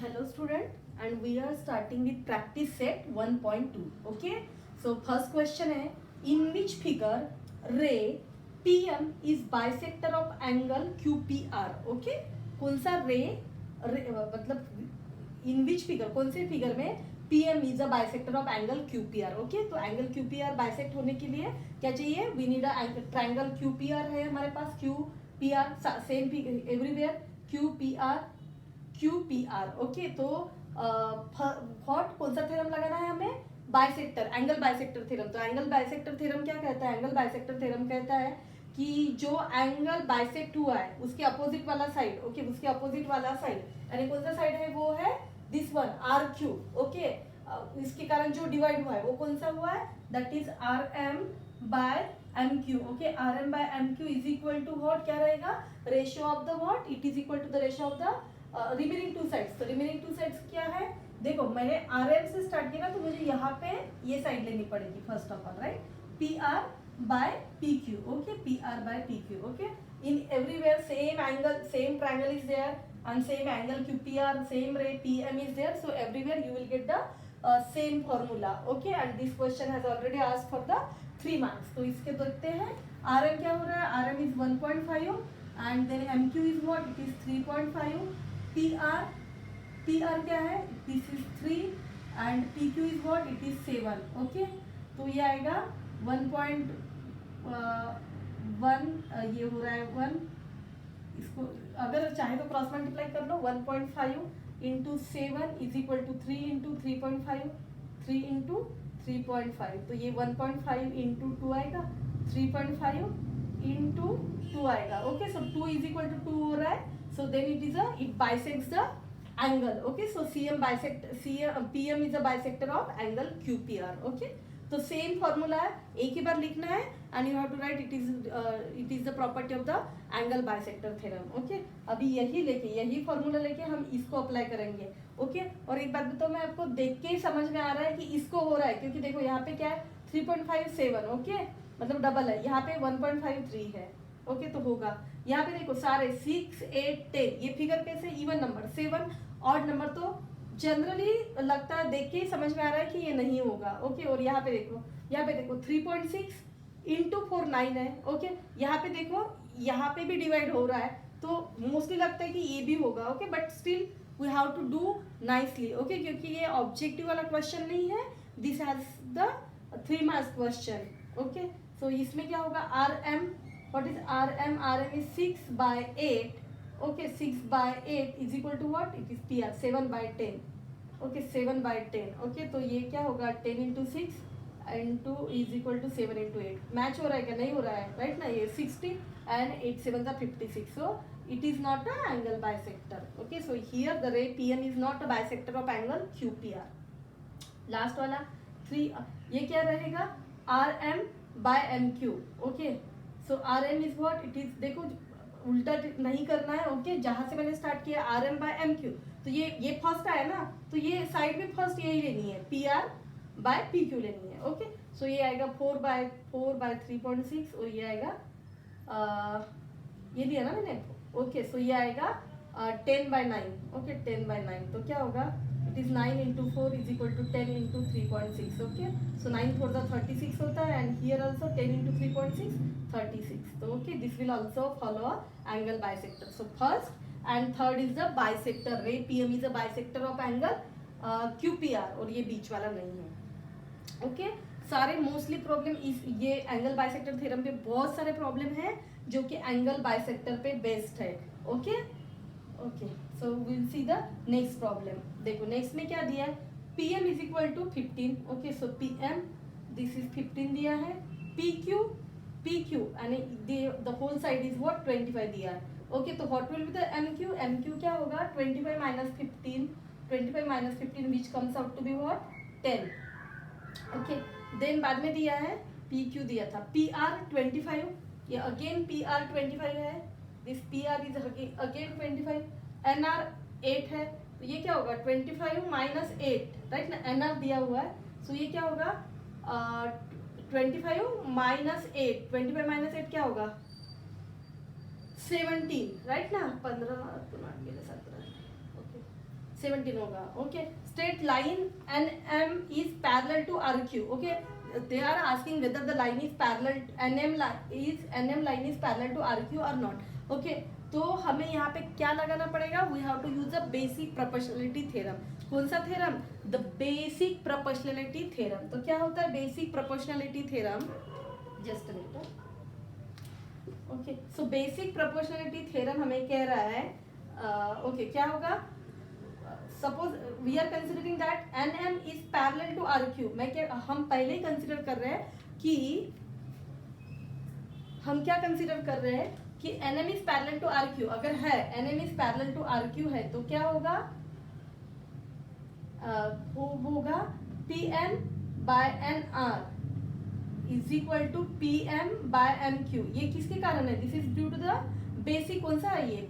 Hello student, and we are starting with practice set 1.2. Okay, so first question है, in which figure ray PM is bisector of angle QPR. Okay, कौन सा मतलब in which figure, कौन से figure में PM is a bisector of angle QPR. Okay, तो angle QPR bisect होने के लिए क्या चाहिए? We need a triangle QPR है हमारे पास, QPR same everywhere, QPR. Okay, तो व्हाट कौन सा थ्योरम लगाना है हमें? Bisector, angle bisector theorem. तो एंगल बाइसेक्टर थ्योरम क्या कहता है? एंगल बाइसेक्टर थ्योरम कहता है कि जो एंगल बाइसेक्ट हुआ है उसके अपोजिट वाला साइड, ओके, उसके अपोजिट वाला साइड यानी कौन सा साइड है? वो है this one, R Q. Okay, इसके कारण जो डिवाइड हुआ है वो कौन सा हुआ है? That is R M by M Q. Okay, R M by M Q is equal to what? क्या रहेगा? Ratio of the what? It is equal to the ratio of the remaining two sides. तो remaining two sides क्या है? देखो, मैंने R M से start किया ना, तो मुझे यहाँ पे ये साइड लेनी पड़ेगी first of all, right? P R by P Q. Okay, P R by P Q. Okay, in everywhere same angle, same triangle is there and same angle QPR, same ray PM is there, so everywhere you will get the same formula. Okay, and this question has already asked for the 3 marks. तो इसके देखते हैं RM क्या हो रहा है? RM is 1.5 and then MQ is what? It is 3.5. PR क्या है? This is 3 and PQ is what? It is 7. Okay, तो ये आएगा 1.1, ये हो रहा है 1. इसको अगर चाहे तो क्रॉस मल्टीप्लाई कर लो. 1.5 into 7 is equal to 3 into 3.5, 3 into 3.5. तो ये 1.5 इंटू 2 आएगा, 3.5 इंटू 2 आएगा. Okay, so 2 is equal to 2 हो रहा है. So then it bisects the angle. Okay, so PM is a bisector of angle QPR. Okay, तो सेम फॉर्मूला है, एक ही बार लिखना है and you have to write it is the property of the angle bisector theorem. Okay, अभी यही formula लेके हम इसको अप्लाई करेंगे. ओके, और एक बात बताओ, मैं आपको देख के ही समझ में आ रहा है कि इसको हो रहा है, क्योंकि देखो यहाँ पे क्या है? 3.57. ओके, मतलब डबल है. यहाँ पे 1.53 है. ओके, तो होगा. यहाँ पे देखो सारे 6, 8, 10, ये फिगर कैसे? Even number. 7 ऑड नंबर, तो जनरली लगता है, देख के ही समझ में आ रहा है कि ये नहीं होगा. ओके, और यहाँ पे देखो 3.6 इंटू 4 9 है. ओके, यहाँ पे भी डिवाइड हो रहा है, तो मोस्टली लगता है कि ये भी होगा. Okay, but still we have to do nicely. Okay, क्योंकि ये ऑब्जेक्टिव वाला क्वेश्चन नहीं है, this has the 3 marks question. Okay, so इसमें क्या होगा? R M, what is R M? R M is 6/8. Okay, 6/8 is equal to what? It is PR 7/10. Okay, 7/10. Okay, तो ये क्या होगा? 10 into 6 into is equal to 7 into 8. Match हो रहा है क्या? नहीं हो रहा है, राइट ना? ये 60 एंड 8 7 का 56. So it is not a angle bisector. Okay, so here the ray PM is not a bisector of angle QPR. Last वाला 3, ये क्या रहेगा? RM by MQ. Okay, so RM is what? It is, देखो उल्टा नहीं करना है. Okay, जहां से मैंने स्टार्ट किया RM बाय MQ, तो ये फर्स्ट आया ना, तो ये साइड में फर्स्ट यही लेनी है, PR बाय PQ लेनी है. ओके, सो ये आएगा 4/3.6 और ये आएगा ये दिया ना मैंने. ओके, सो ये आएगा 10/9. ओके, 10/9. तो क्या होगा? It is 9 into 4 is equal to 10 into 3.6. Okay, so 9 4 36 होता है एंड हियर ऑल्सो 10 इंटू 3.6 36. तो okay, this will also follow a angle bisector. So first and third is the bisector. रे PM is a bisector of angle QPR, और ये बीच वाला नहीं है. Okay, सारे मोस्टली प्रॉब्लम इस ये एंगल बाइसेक्टर थ्योरम पे बहुत सारे प्रॉब्लम है जो कि एंगल बाइसेक्टर पे बेस्ड है. Okay, okay, so will see the next problem. देखो नेक्स्ट में क्या दिया है? PM is equal to 15. Okay, so PM this is 15 दिया है. PQ यानी the whole side is what? 25 दिया है. ओके, तो what will be the MQ क्या होगा? 25 minus 15, 25 minus 15 which comes out to be what? 10. Okay, then बाद में दिया है PQ दिया था PR 25. ये अगेन PR 25 है. This PR is again 25. NR 8 है, तो ये क्या होगा? 25 माइनस 8, राइट ना? NR दिया हुआ है, सो ये क्या होगा? 25 माइनस 8. 25 माइनस 8 क्या होगा? 17, राइट ना? 15 17. ओके, 17 होगा. Okay, straight line N M is parallel to R Q. Okay, they are asking whether the line is parallel nm line is parallel to rq or not. okay, तो हमें यहाँ पे क्या लगाना पड़ेगा? we have to use a basic proportionality theorem. कौन सा theorem? the basic proportionality theorem. तो क्या होता है basic proportionality theorem? just a minute. okay, so basic proportionality theorem हमें कह रहा है okay, क्या होगा? Suppose we are considering that N M is parallel to R Q. मैं क्या, हम पहले ही कंसिडर कर रहे हैं कि हम क्या कंसिडर कर रहे हैं कि N M is parallel to R Q. अगर है N M is parallel to R Q है तो क्या होगा? वो होगा P N by N R is equal to P M by M Q. ये किसके कारण है? This is due to the basic, कौन सा है ये?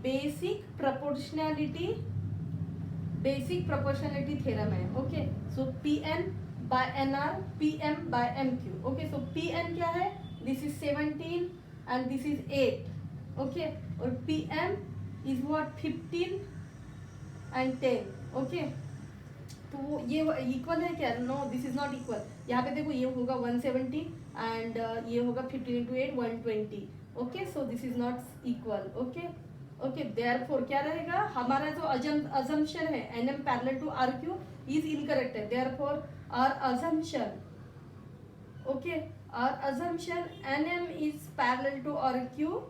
बेसिक प्रोपोर्शनलिटी थ्योरम है. Okay, so P N by N R, P M by M Q. Okay, so P N क्या है? This is 17 and this is 8. Okay, और P M is what? 15 and 10. Okay, तो ये equal है क्या? No, this is not equal. यहाँ पे देखो, ये होगा 170 एंड ये होगा 15 into 8 120. Okay, so this is not equal. Okay okay, therefore क्या रहेगा? हमारा जो अजम्पशन है N M parallel to R Q is incorrect है. Therefore our assumption, okay, our assumption N M is parallel to R Q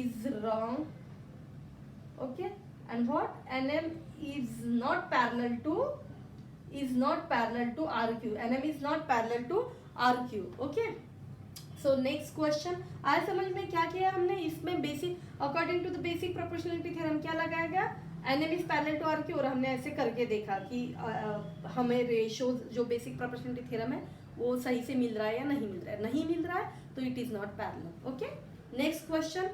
is wrong. Okay, and what? N M is not parallel to R Q. N M is not parallel to R Q. Okay, so next question. आज समझ में क्या किया हमने? इसमें basic, according to the basic proportionality theorem क्या लगाया गया? N M is parallel to R Q. और हमने ऐसे करके देखा कि हमें रेशो जो बेसिक प्रोपोर्शनलिटी थ्योरम है वो सही से मिल रहा है या नहीं मिल रहा है. नहीं मिल रहा है तो it is not parallel. Okay, next question.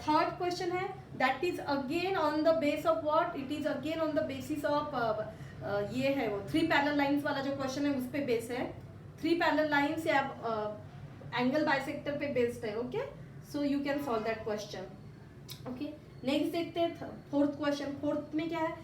Third question है, that is again on the base of what? It is again on the basis of ये है वो 3 पैरेलल लाइंस वाला जो क्वेश्चन है उस पे बेस है. 3 पैरेलल लाइंस या एंगल बाइसेक्टर पे बेस्ड है. Okay, so you can solve that question. Okay, next देखते हैं फोर्थ क्वेश्चन. फोर्थ में क्या है?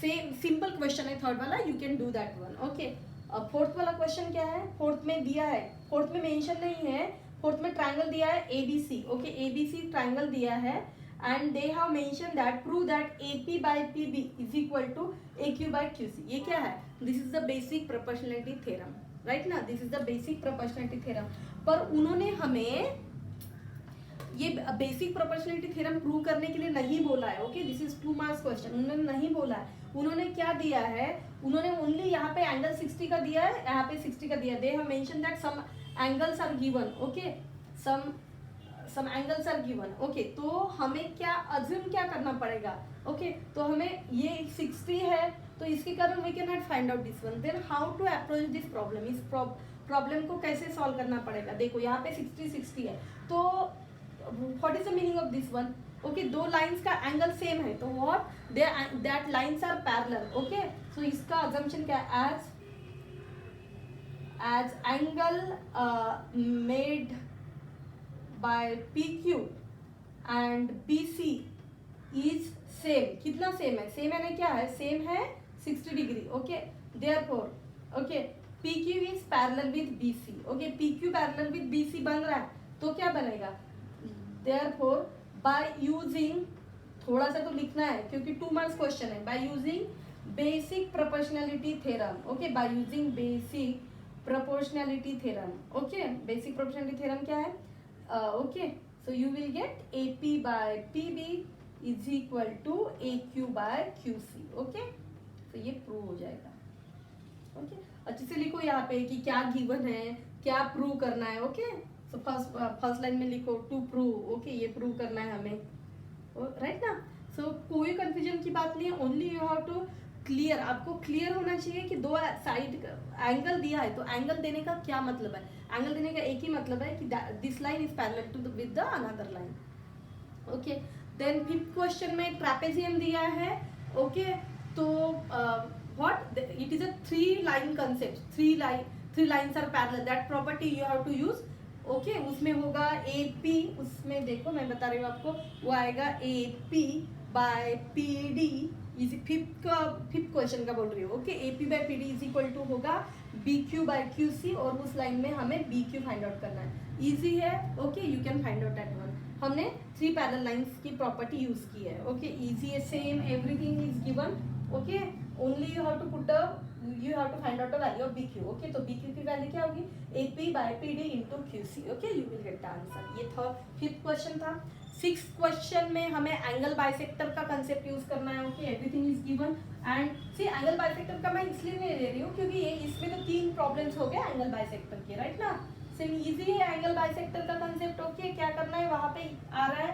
सेम सिंपल क्वेश्चन है थर्ड वाला, you can do that one. Okay, अब फोर्थ वाला क्वेश्चन क्या है? फोर्थ में दिया है, फोर्थ में मेंशन नहीं है, फोर्थ में ट्रायंगल दिया है एबीसी. ओके, एबीसी ट्रायंगल दिया है and they have mention that prove that AP by PB is equal to AQ by QC. ये क्या है? This is the basic proportionality theorem, right ना? This is the basic proportionality theorem. पर उन्होंने हमें ये बेसिक प्रोपोर्शनलिटी थ्योरम प्रूव करने के लिए नहीं बोला है. Okay, this is 2 marks question. उन्होंने नहीं बोला है. उन्होंने क्या दिया है? उन्होंने ओनली यहाँ पे एंगल 60 का दिया है, यहाँ पे 60 का दिया. They have mention that some angles are given. Okay, some angles are given. Okay, तो हमें क्या अज्यूम क्या करना पड़ेगा? ओके, तो हमें ये 60 है तो इसके कारण we can not find out this one. Then how to approach this problem? इस प्रॉब्लम को कैसे सॉल्व करना पड़ेगा? देखो, यहाँ पे 60 है तो what is the meaning of this one? Okay, 2 lines का एंगल सेम है तो what? That lines are parallel. Okay, so इसका अजम्पशन क्या है? As angle made by PQ and BC is same. कितना सेम है? सेम है ना? क्या है? सेम है 60 degree. Okay, therefore okay, PQ is parallel with BC. Okay, PQ parallel with BC बन रहा है तो क्या बनेगा? देयरफॉर बाय यूजिंग, थोड़ा सा तो लिखना है क्योंकि 2 मार्क्स क्वेश्चन है. By using basic proportionality theorem. Okay, by using basic proportionality theorem. Okay, basic proportionality theorem क्या है? Okay, so you will get AP by PB is equal to AQ by QC. Okay, तो ये prove हो जाएगा. Okay, अच्छे से लिखो यहाँ पे कि क्या गिवन है, क्या प्रूव करना है. ओके, सो फर्स्ट लाइन में लिखो टू प्रूव. ओके, ये प्रूव करना है हमें, राइट ना? सो कोई कंफ्यूजन की बात नहीं है. Only you have to clear, आपको क्लियर होना चाहिए कि 2 साइड एंगल दिया है तो एंगल देने का क्या मतलब है? एंगल देने का एक ही मतलब है कि this line is parallel to with the another line. Okay, then fifth question में ट्रेपेजियम दिया है. ओके, तो what? It is a 3 line concept. 3 lines are parallel. That property you have to use. Okay, उसमें होगा AP, उसमें देखो मैं बता रही हूँ आपको, वो आएगा AP by PD easy fifth question का बोल रही हूँ. Okay, AP by PD is equal to होगा BQ बाय QC और उस लाइन में हमें BQ फाइंड आउट करना है. इजी है. Okay, you can find out at one. हमने 3 पैरेलल लाइंस की प्रॉपर्टी यूज की है. ओके, इजी है, same everything is given. Okay, only you have to put you have to find out the value of BQ. Okay, तो BQ की value क्या होगी? AP by PD into QC. Okay, you will get the answer. ये था fifth question था. Sixth question में हमें angle bisector का कंसेप्ट यूज करना है. Okay, everything is given and see angle bisector का मैं इसलिए नहीं ले रही हूँ क्योंकि ये इसमें तो 3 प्रॉब्लम्स हो गए एंगल बाइसेक्टर के, राइट ना. सेम इजी है एंगल बाइसेक्टर का कंसेप्ट. ओके, क्या करना है, वहां पे आ रहा है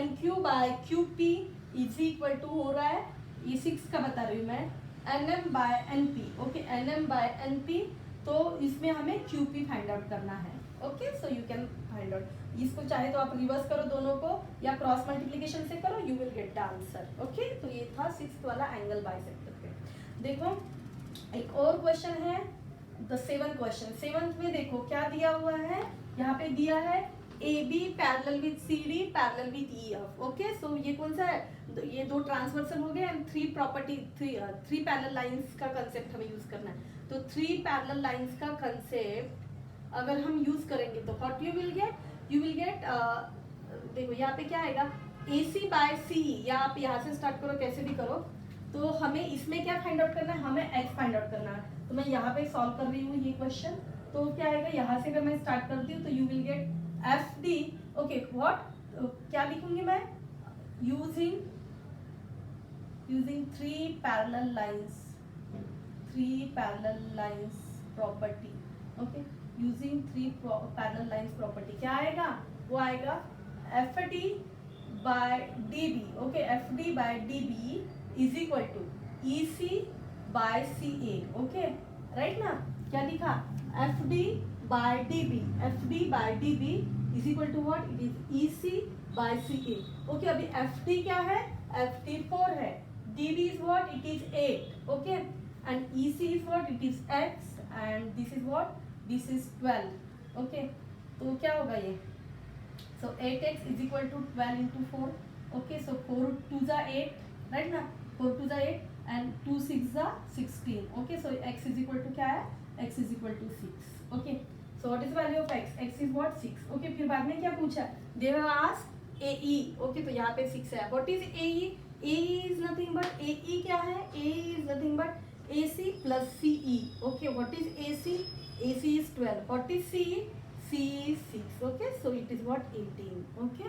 NQ by QP is equal to हो रहा है, ये 6 का बता रही हूँ मैं, NM by NP. Okay, NM by NP. तो इसमें हमें QP फाइंड आउट करना है. Okay, so you can find out. इसको चाहे तो आप रिवर्स करो दोनों को या क्रॉस मल्टीप्लिकेशन से करो, you will get the answer. Okay, तो ये था 6th वाला एंगल बाइसेक्टर पे. देखो एक और क्वेश्चन है, द 7th क्वेश्चन. 7th में देखो क्या दिया हुआ है, यहाँ पे दिया है AB parallel with CD parallel with EF. Okay, so ये कौन सा है, ये 2 ट्रांसवर्सल हो गए एंड 3 पैरेलल लाइंस का कंसेप्ट हमें यूज करना है. तो 3 पैरेलल लाइंस का कंसेप्ट अगर हम यूज करेंगे तो व्हाट यू विल गेट, देखो यहाँ पे क्या आएगा, AC बाय CE, या आप यहाँ से स्टार्ट करो कैसे भी करो. तो हमें इसमें क्या फाइंड आउट करना है, हमें X फाइंड आउट करना है. तो मैं यहाँ पे सॉल्व कर रही हूँ ये क्वेश्चन. तो क्या आएगा, यहाँ से अगर मैं स्टार्ट करती हूँ तो you will get FD. Okay, what क्या लिखूंगी मैं, using 3 parallel lines property. Okay, using 3 parallel lines property क्या आएगा, वो आएगा FD by DB. Okay, FD by DB is equal to EC by CA. Okay, right ना, क्या लिखा, FD by DB is equal to what, it is EC by CA. Okay, अभी FD क्या है, FD 4 है, DB is what, it is 8. Okay, and EC is what, it is X and this is what, this is 12. Okay, तो क्या होगा ये, so 8x is equal to 12 into 4. Okay, so 4 2 जा 8, right ना, 4 2 जा 8 एंड 2 6 जा 16. Okay, so x is equal to क्या है, x is equal to 6. Okay, so what is value of x, x is what 6. Okay, फिर बाद में क्या पूछा, they have asked AE. Okay, तो यहाँ पे 6 है. What is AE, AE is nothing but, AE क्या है, AE is nothing but AC plus CE. Okay, what is AC, AC is 12. What is CE, CE is 6. Okay, so it is what 18. Okay,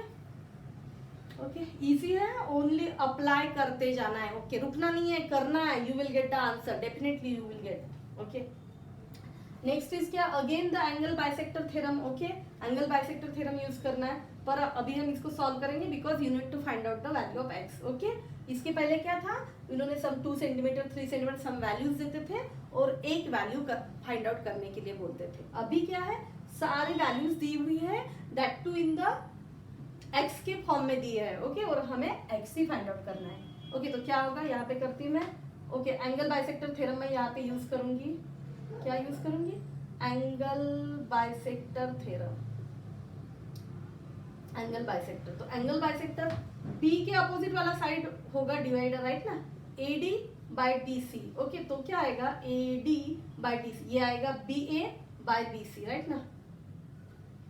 okay, easy है, only apply करते जाना है. Okay, रुकना नहीं है, करना है, you will get the answer, definitely you will get. Okay, next is क्या, again the angle bisector theorem. Okay, angle bisector theorem use करना है, पर अभी हम इसको सॉल्व करेंगे because you need to find out the value of x. Okay, इसके पहले क्या था, इन्होंने सम 2 सेंटीमीटर 3 सेंटीमीटर सम वैल्यूज देते थे और एक वैल्यू फाइंड आउट करने के लिए बोलते थे. अभी क्या है, सारी वैल्यूज दी हुई है, that two in the x के फॉर्म में दी है. ओके, और हमें x ही फाइंड आउट करना है. ओके, तो क्या होगा, यहाँ पे करती हूँ मैं. ओके, एंगल बाइसेक्टर थ्योरम मैं यहाँ पे यूज करूंगी, क्या यूज करूंगी, angle bisector theorem. Angle bisector, तो एंगल बाइसेक्टर B के अपोजिट वाला साइड होगा डिवाइडर, राइट ना, AD बाय DC. ओके, तो क्या आएगा, AD बाय DC, ये आएगा BA बाय BC, राइट ना,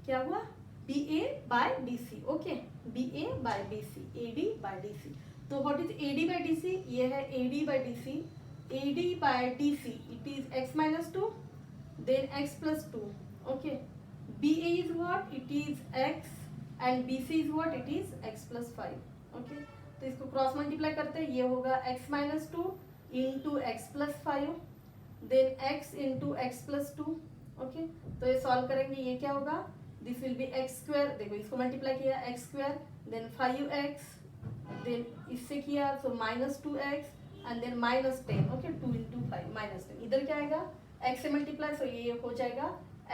क्या हुआ, BA by DC. Okay, BA by BC, AD by DC. तो what is AD by DC, ये है AD by DC. AD by DC it is x minus 2 then x plus 2. Okay, BA is what, it is x and BC is what, it is x plus 5. Okay, तो इसको cross multiply करते हैं, ये होगा x minus 2 into x plus 5 then x into x plus 2. Okay, तो ये solve करेंगे, ये क्या होगा, this will be x square. देखो इसको मल्टीप्लाई किया x square then 5x then इससे किया तो minus 2x and then minus 10. Okay, 2 into 5 minus 10. इधर क्या आएगा, x से मल्टीप्लाई, सो ये हो जाएगा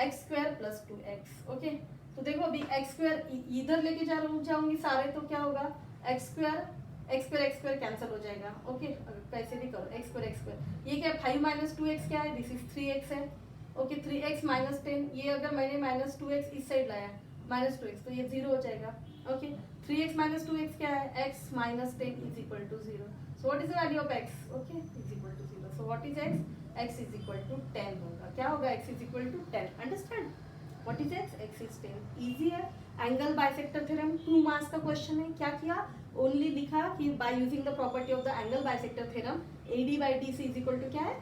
x square plus 2x. Okay, तो देखो अभी x स्क्वायर इधर लेके जाऊंगी सारे, तो क्या होगा, x स्क्वायर कैंसिल हो जाएगा. ओके, कैसे भी करो, x स्क्वायर. ये क्या, 5 माइनस 2x क्या है, दिस इज 3x है. ओके, 3x माइनस 10, ये अगर मैंने माइनस 2x इस साइड लाया माइनस 2x, तो ये 0 हो जाएगा. ओके, 3x माइनस 2x क्या है, x minus 10 is equal to 0. So what is the value of x? Okay, is equal to 0. So what is x? X is equal to 10 होगा. क्या होगा? X is equal to 10. Understand? What is x? X is 10. Easy है. Angle bisector theorem 2 marks का question है. क्या किया? Only लिखा कि by using the property of the angle bisector theorem AD by DC is equal to क्या है?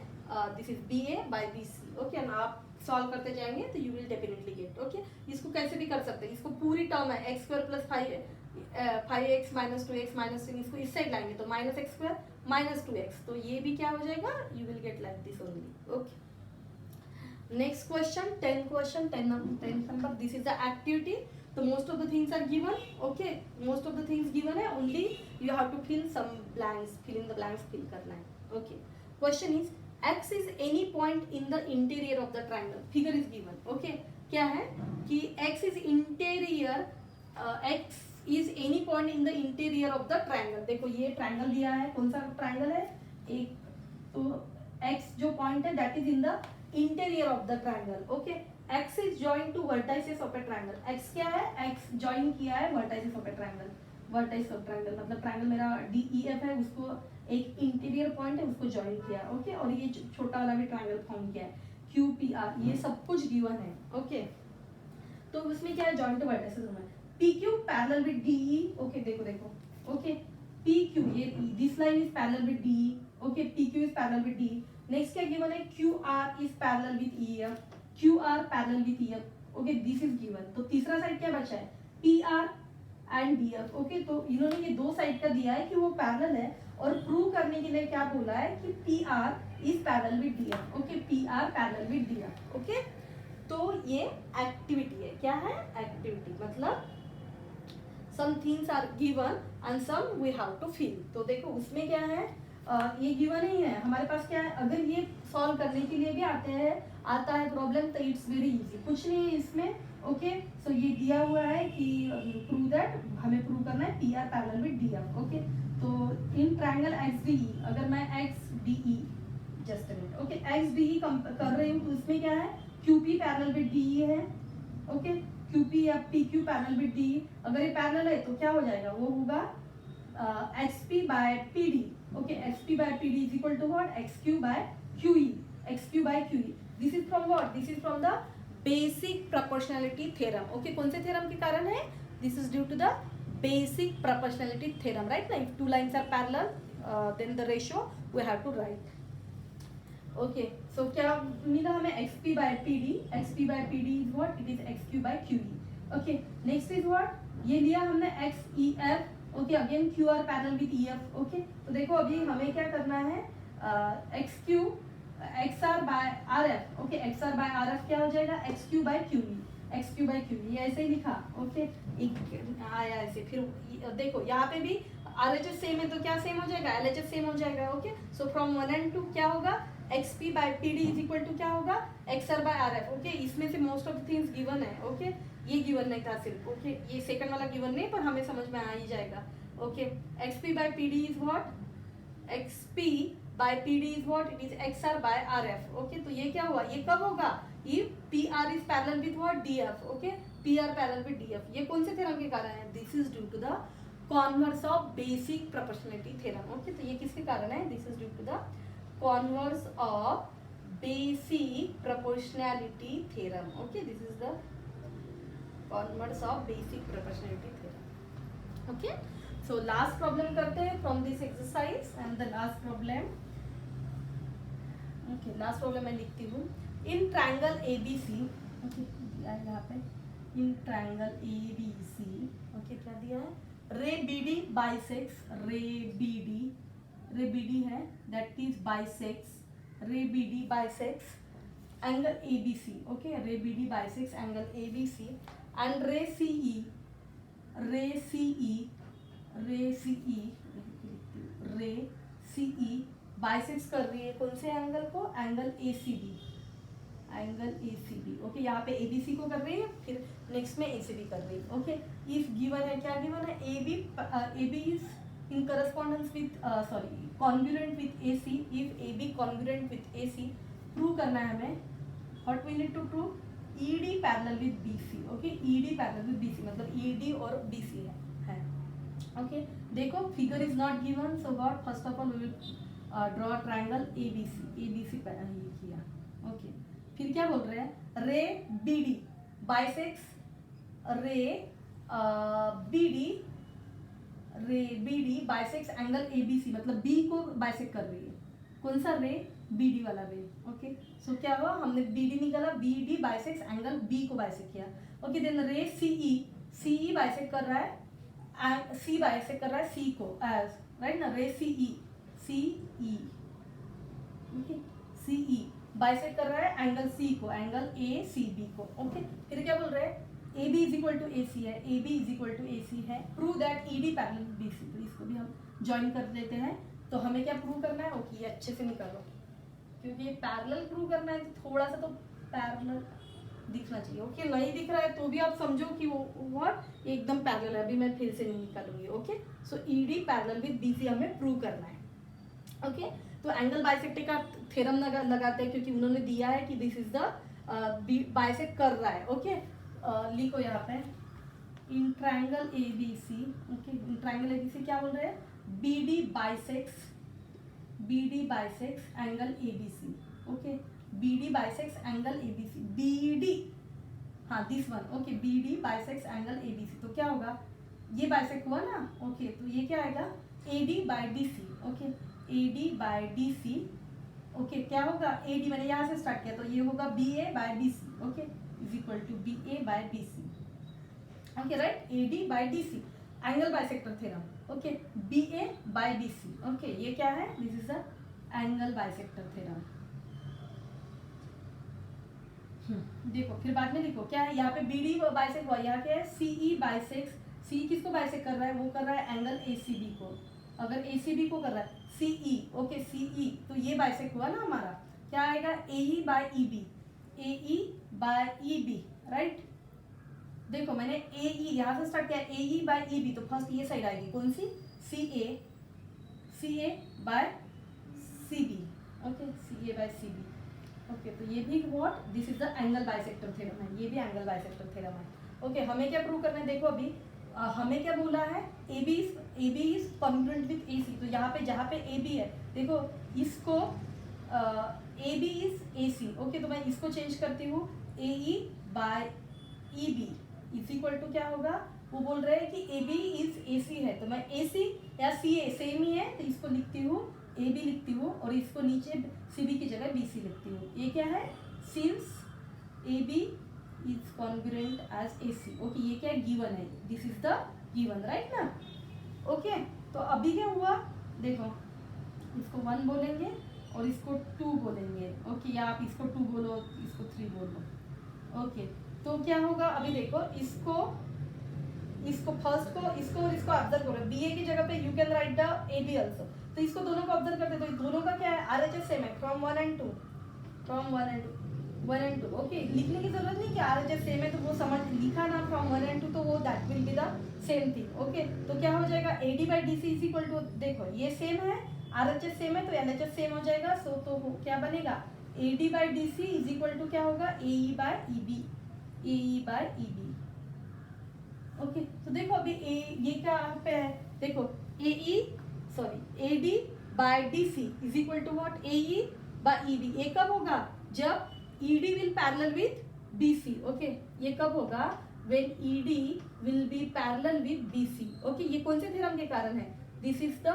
This is BA by BC. Okay, and आप सॉल्व करते जाएंगे तो you will definitely get. Okay, इसको कैसे भी कर सकते हैं. इसको पूरी टर्म है x square plus 5x minus 2x minus 3, इसको इस साइड लाएंगे तो minus x square minus 2x. तो ये भी क्या हो जाएगा? You will get like this only. Okay, next question 10 number. This is the activity. So most of the things are given. Okay, most of the things given है, only you have to fill some blanks, fill in the blanks, fill करना है. Okay, question is x is any point in the interior of the triangle. Figure is given. Okay, क्या है कि x is interior, x is any point in the interior of the triangle. देखो ये triangle दिया है. कौन सा triangle है? एक. तो x जो point है that is in the interior of the triangle. Okay, x is joint to vertices of a triangle. x क्या है? x जॉइन किया है vertices of a triangle. Vertex of triangle मतलब ट्रायंगल मेरा DEF है, उसको एक इंटीरियर पॉइंट है उसको जॉइन किया. ओके, और ये छोटा वाला भी ट्रायंगल फॉर्म किया है QPR. ये सब कुछ गिवन है. ओके, तो उसमें क्या है? जॉइंट टू वर्टाइसेस में PQ parallel with DE. Okay, देखो. ओके, PQ ये this line is parallel with DE. Okay, PQ is parallel with DE. Next क्या गिवन है? QR is parallel with EF. QR parallel with EF. Okay, this is given. तो तीसरा side क्या बचा है? PR and DF. Okay, तो इन्होंने ये दो साइड का दिया है कि वो पैरेलल है, और प्रूव करने के लिए क्या बोला है कि PR is parallel with DF. Okay, PR parallel with DF. Okay, तो ये एक्टिविटी है. क्या है? एक्टिविटी मतलब some things are given and some we have to fill. तो देखो उसमें क्या है? ये गिवन ही है. हमारे पास क्या है? अगर ये सॉल्व करने के लिए भी आता है प्रॉब्लम तो इट्स वेरी इजी. कुछ नहीं है इसमें. ओके, सो ये दिया हुआ है कि प्रूव दैट, हमें प्रूव करना है PR parallel with DF. Okay, तो इन ट्रायंगल XDE अगर मैं XDE just a minute. Okay, XDE कर रही हूँ तो इसमें क्या है? QP पैरेलल विद DE है. ओके, QP या PQ पैरेलल विद DE. अगर ये पैरेलल है तो क्या हो जाएगा? वो होगा XP by PD. Okay, XP by PD is equal to what? XQ by QE. XQ by QE. This is from what? This is from the basic proportionality theorem. Okay, कौन से theorem के कारण है? This is due to the basic proportionality theorem, right? Now, if two lines are parallel, then the ratio we have to write. Okay, so क्या मिला हमें? XP by PD. XP by PD is what? It is XQ by QE. Okay, next is what? ये लिया हमने XEF. Okay, again QR parallel with EF. Okay, तो देखो अभी हमें क्या करना है? XQ XR by RF. Okay, XR by RF क्या हो जाएगा? XQ by QE. XQ by QE ये ऐसे ही लिखा. ओके, एक आया ऐसे. फिर देखो यहाँ पे भी RHS सेम है तो क्या सेम हो जाएगा? LHS सेम हो जाएगा. ओके, सो फ्रॉम 1 and 2 क्या होगा? XP by PD is equal to क्या होगा? XR by RF. ओके, इसमें से most of the things given है. ओके, ये गिवन नहीं था सिर्फ. ओके, ये सेकंड वाला गिवन नहीं, पर हमें समझ में आ ही जाएगा. Okay, XP by PD is what? XP by PD is what? It is XR by RF. Okay, तो ये क्या हुआ? ये कब होगा? ये PR is parallel with what? DF. Okay, PR parallel with DF. ये कौन से थ्योरम के कारण है? This is due to the converse of basic proportionality theorem. Okay, तो ये किसके कारण है? This is due to the converse of basic proportionality theorem. Okay, this is the converse of basic proportionality theorem. Okay, so last problem करते हैं from this exercise and the last problem. Okay, last problem मैं लिखती हूँ. In triangle ABC. Okay, यहाँ पे in triangle ABC. Okay, क्या दिया है? Ray BD bisects. Ray BD है that is bisects. Ray BD bisects angle ABC. Okay, Ray BD bisects angle ABC. And ray CE bisects कर रही है कौन से एंगल को? Angle ACB. ओके, यहाँ पे ABC को कर रही है, फिर नेक्स्ट में ACB कर रही है. ओके, इफ गिवन है, क्या गिवन है? AB is in correspondence with congruent with AC. If AB congruent with AC prove करना है हमें. What we need to prove? ED parallel with BC. Okay, ED parallel with BC मतलब ED और BC है. Okay, देखो figure is not given, so what, first of all we will draw triangle ABC किया। Okay, फिर क्या बोल रहे हैं, ray BD bisects ray BD bisects angle ABC, मतलब बी को बाइसेक्ट कर रही है, कौन सा रे, बीडी वाला रे। ओके, सो क्या हुआ, हमने बीडी निकाला, बीडी बाइसेक्स एंगल बी को बाइसेक्ट किया। ओके, देन रे सीई बाइसेक्ट कर रहा है, सी बाइसेक्ट कर रहा है सी को, एज राइट ना, रे सीई ओके, सीई बाइसेक्ट कर रहा है एंगल सी को, एंगल ए सी बी को। ओके, फिर क्या बोल रहे हैं, A B is equal to A C है, A B is equal to A C है, prove that E D parallel B C. तो इसको भी हम ज्वाइन कर देते हैं। तो हमें क्या प्रूव करना है, ओके ये अच्छे से निकालो, क्योंकि ये पैरेलल प्रूव करना है तो थोड़ा सा तो पैरेलल दिखना चाहिए। ओके, नहीं दिख रहा है तो भी आप समझो कि वो व्हाट एकदम पैरेलल है, अभी मैं फिर से नहीं निकालूंगी। Okay, so E D parallel with B C हमें प्रूव करना है। ओके, तो एंगल बाइसेक्टिंग का थ्योरम लगाते हैं, क्योंकि उन्होंने दिया है कि दिस इज द बाइसेक्ट कर रहा है। ओके, लिखो यहाँ पे in triangle ABC. Okay, in triangle ABC क्या बोल रहे हैं, BD bisects angle ABC. Okay, BD bisects angle ABC, BD, हाँ this one. Okay, BD bisects angle ABC, तो क्या होगा, ये बाइसेक्ट हुआ ना। ओके, तो ये क्या आएगा, AD by D C. Okay, AD by D C. Okay, क्या होगा, एडी मैंने यहाँ से स्टार्ट किया, तो ये होगा B A by B C. Okay, is equal to B A by B C. Okay, right, AD by D C, angle bisector theorem. Okay, B A by B C. Okay, ये क्या है, this is the angle bisector theorem. देखो फिर बाद में लिखो क्या है, यहाँ पे बीडी बाइसेक्ट हुआ, यहाँ क्या है, सीई बाइसेक्स, सी किसको बाइसेक्ट कर रहा है, वो कर रहा है एंगल एसीबी को। अगर एसीबी को कर रहा है सीई, ओके सीई, तो ये बाइसेक्ट हुआ ना हमारा, क्या आएगा, AE by EB, AE by EB, right. देखो मैंने एई यहाँ से स्टार्ट किया, एई बाई ईबी, तो फर्स्ट ये साइड आएगी कौन सी, C A by C B. Okay, C A by C B. Okay, तो ये भी what, this is the angle bisector theorem है, ये भी एंगल बाइसेक्टर थ्योरम है। ओके, हमें क्या प्रूव करना है, देखो अभी हमें क्या बोला है, A B is congruent with A C. तो यहाँ पे जहाँ पे ए बी है, देखो इसको A B is A C. Okay, तो मैं इसको चेंज करती हूँ, A E by E B is equal to क्या होगा, वो बोल रहे हैं कि A B is A C है, तो मैं ए सी या सी ए सेम ही है, तो इसको लिखती हूँ ए बी लिखती हूँ, और इसको नीचे सी बी की जगह बी सी लिखती हूँ। ये क्या है, since A B is congruent as A C. Okay, ये क्या गिवन है, this is the given, right ना। ओके, तो अभी क्या हुआ, देखो इसको 1 बोलेंगे और इसको 2 बोलेंगे। ओके, या आप इसको 2 बोलो, इसको 3 बोलो। ओके, तो क्या होगा, अभी देखो इसको फर्स्ट को, इसको और इसको ऑब्जर्व करो, बी ए की जगह पे you can write the A B also. तो इसको दोनों को ऑब्जर्व करते, तो दोनों का क्या है, आरएचएस सेम है, from 1 and 2, from 1 and 2। Okay, लिखने की जरूरत नहीं कि आरएचएस सेम है, तो वो समझ लिखा ना फ्रॉम 1 and 2, तो वो that will be the same thing. Okay, तो क्या हो जाएगा, AD by D C is equal to, देखो ये सेम है, आरएचएस सेम है, तो एलएचएस सेम हो जाएगा। सो तो क्या बनेगा, AD by D C is equal to क्या होगा, AE by EB, AE by EB. Okay, तो देखो अभी ये क्या पे है, देखो AD by D C is equal to what, AE by EB. ये कब होगा, जब ED will parallel with BC. Okay, ये कब होगा, when ED will be parallel with BC. Okay, ये कौन से थ्योरम के कारण है, this is the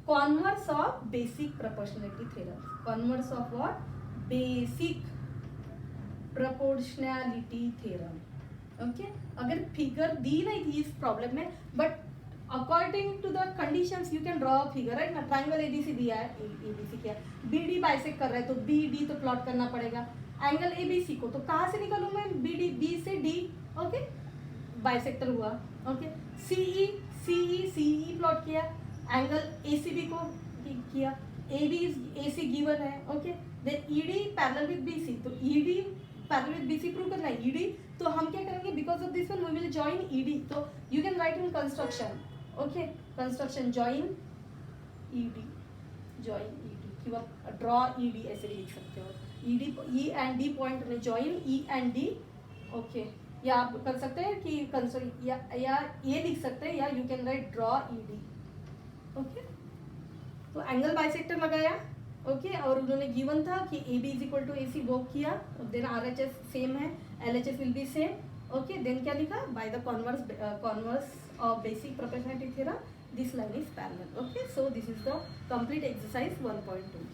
converse of basic proportionality theorem. Converse of what, basic proportionality theorem. Okay, अगर फिगर दी नहीं थी इस प्रॉब्लम में, but according to the conditions you can draw figure, right ना। ट्रायंगल एबीसी दिया है, एबीसी क्या है, बीडी बाइसेक्ट कर रहा है, तो बीडी तो प्लॉट करना पड़ेगा। एंगल एबीसी को तो कहाँ से निकालूं मैं, बीडी, बी से डी। ओके, बाइसेक्टर हुआ। ओके, सीई प्लॉट किया, एंगल एसीबी को किया, एबी इज एसी गिवन है। Okay, then ED parallel with BC, तो ED parallel with BC prove करना है, ईडी। तो हम क्या करेंगे, because of this one we will join ED. तो you can write in construction, okay, construction join ED, कि आप ड्रॉ ईडी ऐसे भी लिख सकते हो, ED E and D point में join E and D. Okay, या आप कर सकते हैं कि या ये लिख सकते हैं, या you can write draw ED. Okay, तो एंगल बाइसेक्टर लगाया, ओके, और उन्होंने गिवन था कि A B is equal to A C, वो किया, then R H S same है, L H S will be same, okay, then क्या लिखा, by the converse of basic proportionality theorem this line is parallel, okay, so this is the complete exercise 1.2.